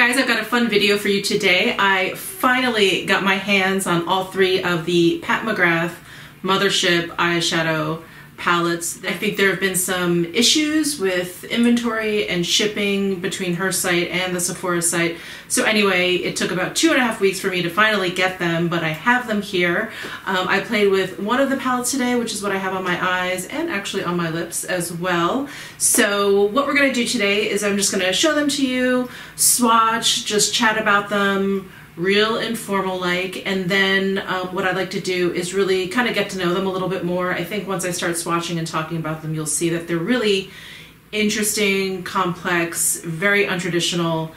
guys, I've got a fun video for you today. I finally got my hands on all three of the Pat McGrath Mothership Eyeshadow palettes. I think there have been some issues with inventory and shipping between her site and the Sephora site. So anyway, it took about 2.5 weeks for me to finally get them, but I have them here. I played with one of the palettes today, which is what I have on my eyes and actually on my lips as well. So what we're gonna do today is I'm just gonna show them to you, swatch, just chat about them, real informal like, and then what I'd like to do is really kind of get to know them a little bit more. I think once I start swatching and talking about them, you'll see that they're really interesting, complex, very untraditional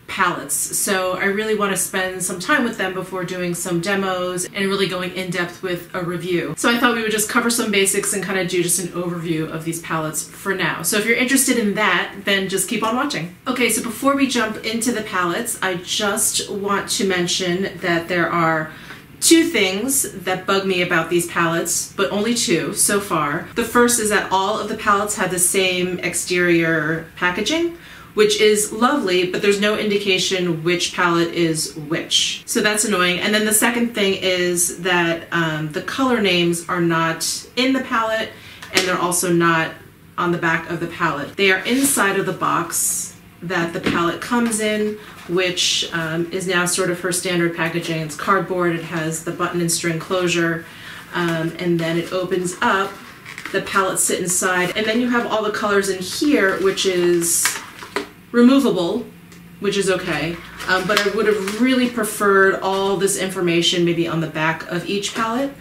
palettes. So I really want to spend some time with them before doing some demos and really going in depth with a review. So I thought we would just cover some basics and kind of do just an overview of these palettes for now. So if you're interested in that, then just keep on watching. Okay, so before we jump into the palettes, I just want to mention that there are two things that bug me about these palettes, but only two so far. The first is that all of the palettes have the same exterior packaging, which is lovely, but there's no indication which palette is which. So that's annoying. And then the second thing is that the color names are not in the palette, and they're also not on the back of the palette. They are inside of the box that the palette comes in, which is now sort of her standard packaging. It's cardboard, it has the button and string closure, and then it opens up, the palettes sit inside, and then you have all the colors in here, which is removable, which is okay, but I would have really preferred all this information maybe on the back of each palette.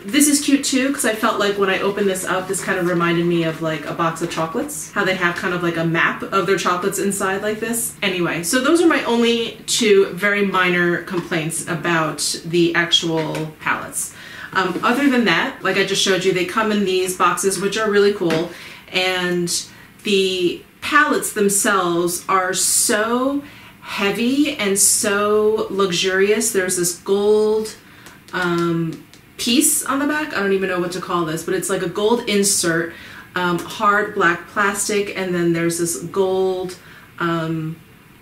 This is cute too, because I felt like when I opened this up, this kind of reminded me of like a box of chocolates, how they have kind of like a map of their chocolates inside like this. Anyway, so those are my only two very minor complaints about the actual palettes. Other than that, like I just showed you, they come in these boxes, which are really cool, and the palettes themselves are so heavy and so luxurious. There's this gold piece on the back. I don't even know what to call this, but it's like a gold insert, hard black plastic, and then there's this gold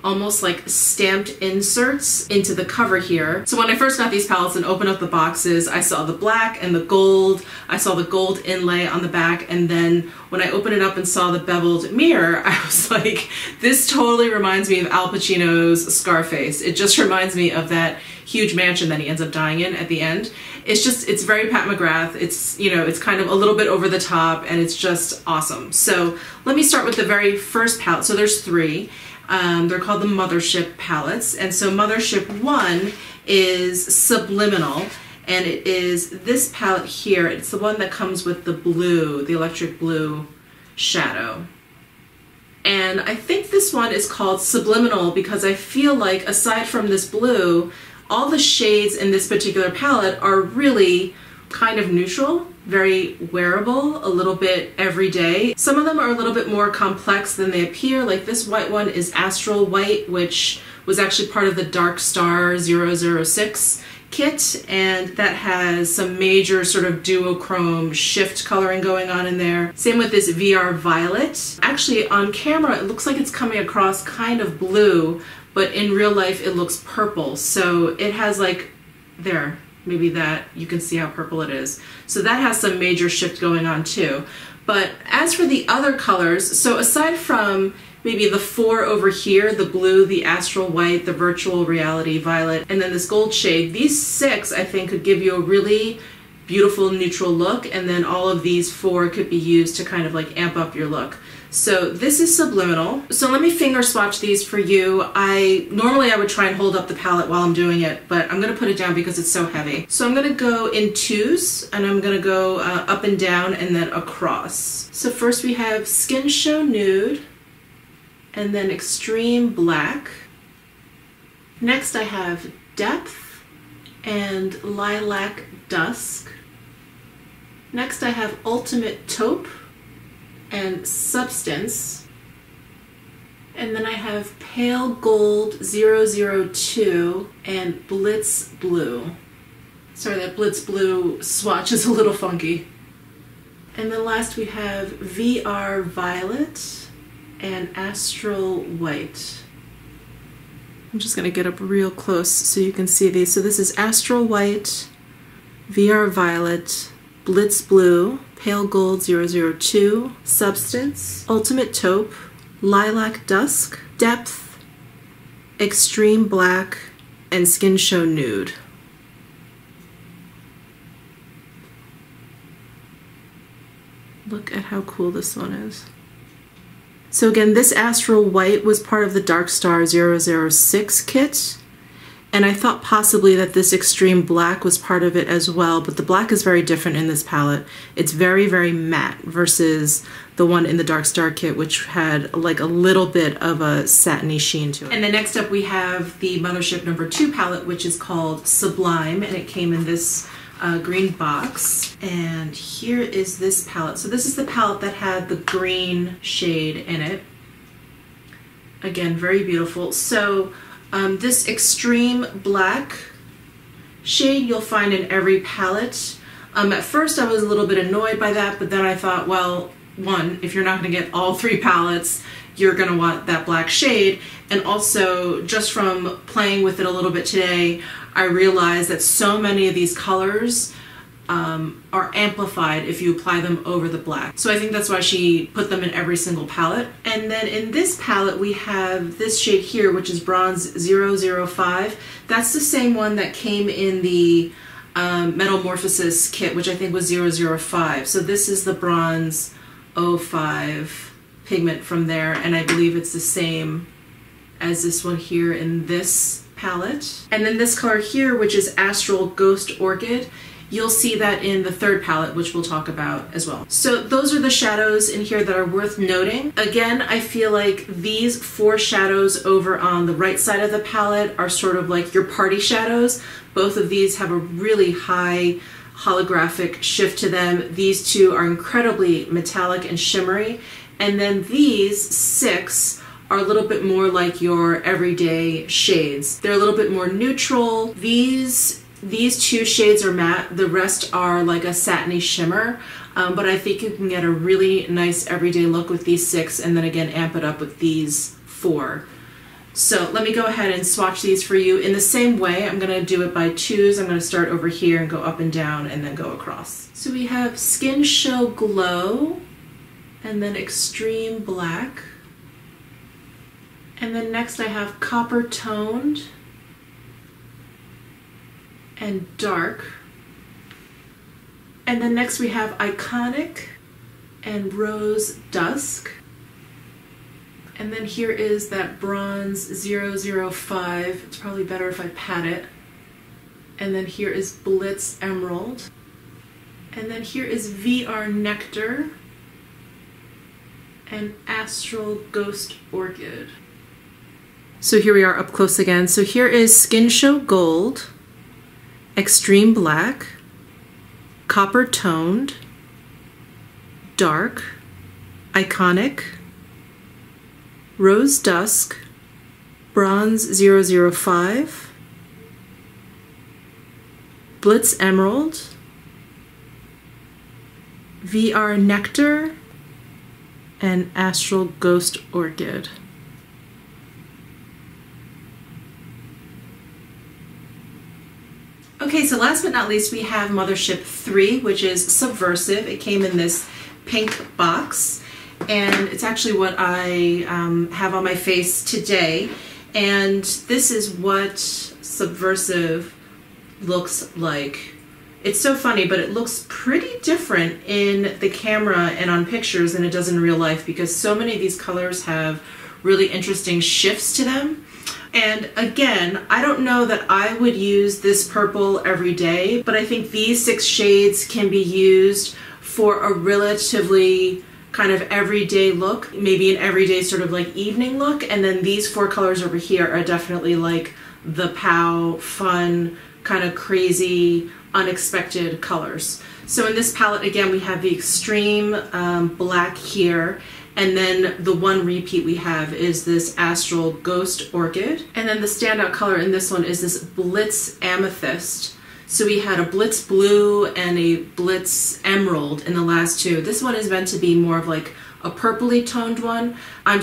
almost like stamped inserts into the cover here. So when I first got these palettes and opened up the boxes, I saw the black and the gold. I saw the gold inlay on the back, and then when I opened it up and saw the beveled mirror, I was like, this totally reminds me of Al Pacino's Scarface. It just reminds me of that huge mansion that he ends up dying in at the end. It's just, it's very Pat McGrath. It's, you know, it's kind of a little bit over the top, and it's just awesome. So let me start with the very first palette. So there's three. They're called the Mothership palettes, and so Mothership 1 is Subliminal, and it is this palette here. It's the one that comes with the blue, the electric blue shadow. And I think this one is called Subliminal because I feel like aside from this blue, all the shades in this particular palette are really kind of neutral, very wearable, a little bit everyday. Some of them are a little bit more complex than they appear. Like this white one is Astral White, which was actually part of the Dark Star 006 kit, and that has some major sort of duochrome shift coloring going on in there. Same with this VR Violet. Actually on camera it looks like it's coming across kind of blue, but in real life it looks purple. So it has like, there, maybe that, you can see how purple it is. So that has some major shift going on too. But as for the other colors, so aside from maybe the four over here, the blue, the Astral White, the Virtual Reality Violet, and then this gold shade, these six I think could give you a really beautiful neutral look, and then all of these four could be used to kind of like amp up your look. So this is Subliminal. So let me finger swatch these for you. Normally I would try and hold up the palette while I'm doing it, but I'm gonna put it down because it's so heavy. So I'm gonna go in twos, and I'm gonna go up and down and then across. So first we have Skin Show Nude, and then Extreme Black. Next I have Depth and Lilac Dusk. Next I have Ultimate Taupe and Substance. And then I have Pale Gold 002 and Blitz Blue. Sorry, that Blitz Blue swatch is a little funky. And then last we have VR Violet and Astral White. I'm just gonna get up real close so you can see these. So this is Astral White, VR Violet, Blitz Blue, Pale Gold 002, Substance, Ultimate Taupe, Lilac Dusk, Depth, Extreme Black, and Skin Show Nude. Look at how cool this one is. So again, this Astral White was part of the Dark Star 006 kit, and I thought possibly that this Extreme Black was part of it as well, but the black is very different in this palette. It's very, very matte versus the one in the Dark Star kit, which had like a little bit of a satiny sheen to it. And then next up we have the Mothership #2 palette, which is called Sublime, and it came in this green box. And here is this palette. So this is the palette that had the green shade in it. Again, very beautiful. So this Extreme Black shade you'll find in every palette. At first I was a little bit annoyed by that, but then I thought, well, one, if you're not going to get all 3 palettes, you're going to want that black shade. And also, just from playing with it a little bit today, I realized that so many of these colors are amplified if you apply them over the black. So I think that's why she put them in every single palette. And then in this palette we have this shade here, which is Bronze 005. That's the same one that came in the Metamorphosis kit, which I think was 005. So this is the Bronze 05 pigment from there, and I believe it's the same as this one here in this palette. And then this color here, which is Astral Ghost Orchid, you'll see that in the 3rd palette, which we'll talk about as well. So those are the shadows in here that are worth noting. Again, I feel like these 4 shadows over on the right side of the palette are sort of like your party shadows. Both of these have a really high holographic shift to them. These 2 are incredibly metallic and shimmery. And then these 6 are a little bit more like your everyday shades. They're a little bit more neutral. These 2 shades are matte, the rest are like a satiny shimmer, but I think you can get a really nice everyday look with these 6 and then again amp it up with these 4. So let me go ahead and swatch these for you. In the same way, I'm going to do it by 2s. I'm going to start over here and go up and down and then go across. So we have Skin Show Glow and then Extreme Black. And then next I have Copper Toned and Dark. And then next we have Iconic and Rose Dusk. And then here is that Bronze 005. It's probably better if I pat it. And then here is Blitz Emerald. And then here is VR Nectar and Astral Ghost Orchid. So here we are up close again. So here is Skin Show Gold, Extreme Black, Copper Toned, Dark, Iconic, Rose Dusk, Bronze 005, Blitz Emerald, VR Nectar, and Astral Ghost Orchid. Okay, so last but not least, we have Mothership III, which is Subversive. It came in this pink box, and it's actually what I have on my face today. And this is what Subversive looks like. It's so funny, but it looks pretty different in the camera and on pictures than it does in real life, because so many of these colors have really interesting shifts to them. And again, I don't know that I would use this purple every day, but I think these 6 shades can be used for a relatively kind of everyday look, maybe an everyday sort of like evening look. And then these 4 colors over here are definitely like the pow, fun, kind of crazy, unexpected colors. So in this palette, again, we have the Extreme Black here. And then the one repeat we have is this Astral Ghost Orchid. And then the standout color in this one is this Blitz Amethyst. So we had a Blitz Blue and a Blitz Emerald in the last 2. This one is meant to be more of like a purpley toned one. I'm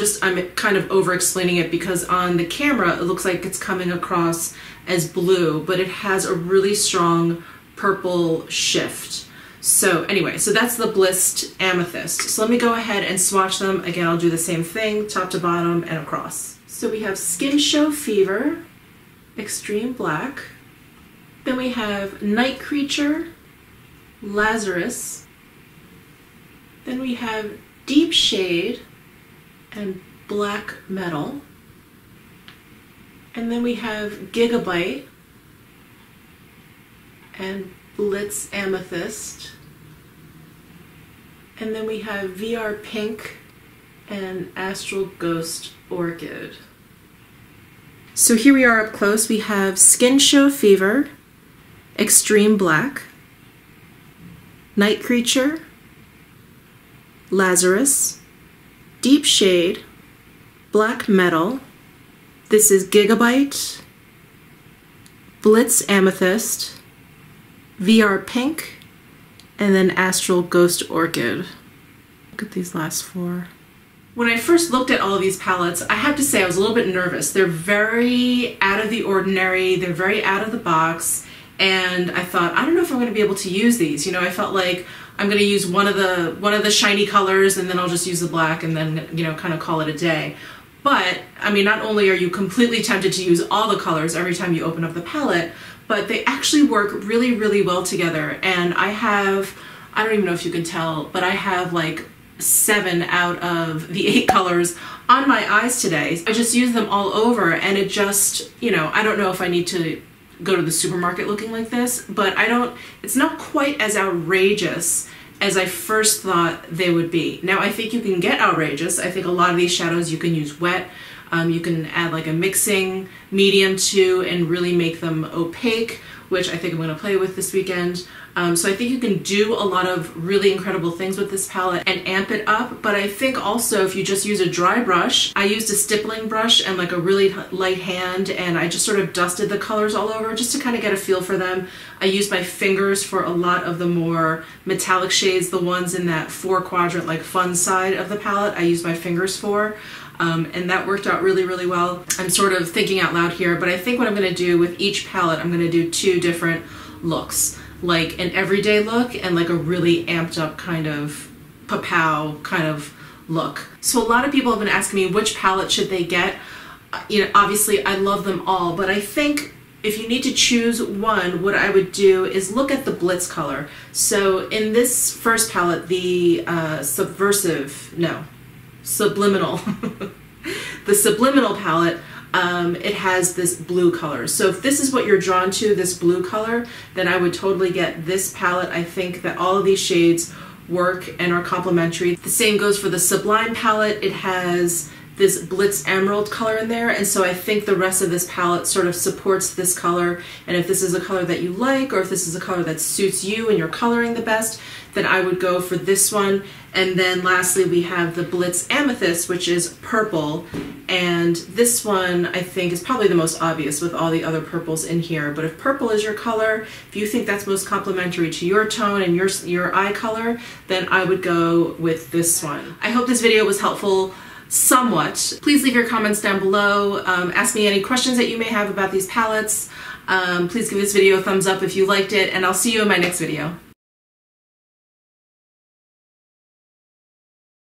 kind of over explaining it because on the camera it looks like it's coming across as blue, but it has a really strong purple shift. So anyway, so that's the Blissed Amethyst. So let me go ahead and swatch them. Again, I'll do the same thing, top to bottom and across. So we have Skin Show Fever, Extreme Black. Then we have Night Creature, Lazarus. Then we have Deep Shade and Black Metal. And then we have Gigabyte and Blitz Amethyst. And then we have VR Pink and Astral Ghost Orchid. So here we are up close. We have Skin Show Fever, Extreme Black, Night Creature, Lazarus, Deep Shade, Black Metal. This is Gigabyte, Blitz Amethyst, VR Pink, and then Astral Ghost Orchid. Look at these last four. When I first looked at all of these palettes, I have to say I was a little bit nervous. They're very out of the ordinary, they're very out of the box, and I thought, I don't know if I'm going to be able to use these. You know, I felt like I'm going to use one of the shiny colors and then I'll just use the black and then, you know, kind of call it a day. But, I mean, not only are you completely tempted to use all the colors every time you open up the palette, but they actually work really, really well together. And I don't even know if you can tell, but I have like 7 out of the 8 colors on my eyes today. I just use them all over and it just, you know, I don't know if I need to go to the supermarket looking like this, but it's not quite as outrageous as I first thought they would be. Now I think you can get outrageous. I think a lot of these shadows you can use wet. You can add like a mixing medium to and really make them opaque, which I think I'm going to play with this weekend. So I think you can do a lot of really incredible things with this palette and amp it up, but I think also if you just use a dry brush, I used a stippling brush and like a really light hand, and I just sort of dusted the colors all over just to kind of get a feel for them. I used my fingers for a lot of the more metallic shades, the ones in that 4-quadrant like fun side of the palette, I used my fingers for. And that worked out really, really well. I'm sort of thinking out loud here, but I think what I'm going to do with each palette, I'm going to do 2 different looks, like an everyday look and like a really amped up kind of papow kind of look. So a lot of people have been asking me which palette should they get. You know, obviously I love them all, but I think if you need to choose one, what I would do is look at the Blitz color. So in this first palette, the Subliminal. The Subliminal palette, it has this blue color. So if this is what you're drawn to, this blue color, then I would totally get this palette. I think that all of these shades work and are complementary. The same goes for the Sublime palette. It has this Blitz Emerald color in there, and so I think the rest of this palette sort of supports this color, and if this is a color that you like, or if this is a color that suits you and you're coloring the best, then I would go for this one. And then lastly we have the Blitz Amethyst, which is purple, and this one I think is probably the most obvious with all the other purples in here. But if purple is your color, if you think that's most complementary to your tone and your eye color, then I would go with this one. I hope this video was helpful somewhat. Please leave your comments down below. Ask me any questions that you may have about these palettes. Please give this video a thumbs up if you liked it, and I'll see you in my next video.